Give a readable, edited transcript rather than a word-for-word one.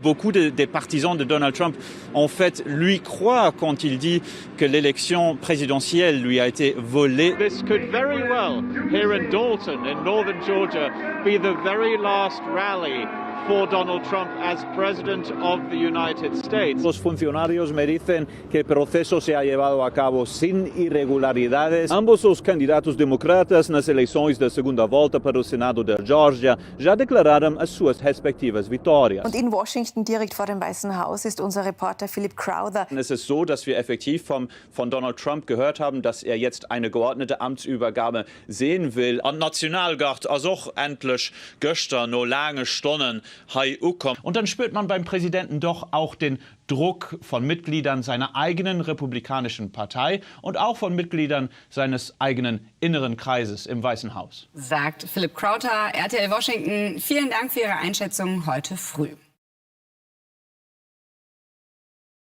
Beaucoup des partisans de Donald Trump, en fait, lui croient quand il dit que l'élection présidentielle lui a été volée. This could very well, here in Dalton, in northern Georgia, be the very last rally for Donald Trump as President of the United States. Los funcionarios me dicen que el proceso se ha llevado a cabo sin irregularidades. Ambos os candidatos democratas nas eleições da segunda volta para o Senado da Georgia já declararam as suas respectivas vitórias. Und in Washington, direkt vor dem Weißen Haus, ist unser Reporter Philipp Crowther. Es ist so, dass wir effektiv von Donald Trump gehört haben, dass er jetzt eine geordnete Amtsübergabe sehen will. An Nationalgard, also auch endlich gestern noch lange Stunden. Und dann spürt man beim Präsidenten doch auch den Druck von Mitgliedern seiner eigenen republikanischen Partei und auch von Mitgliedern seines eigenen inneren Kreises im Weißen Haus. Sagt Philipp Crowther, RTL Washington. Vielen Dank für Ihre Einschätzung heute früh.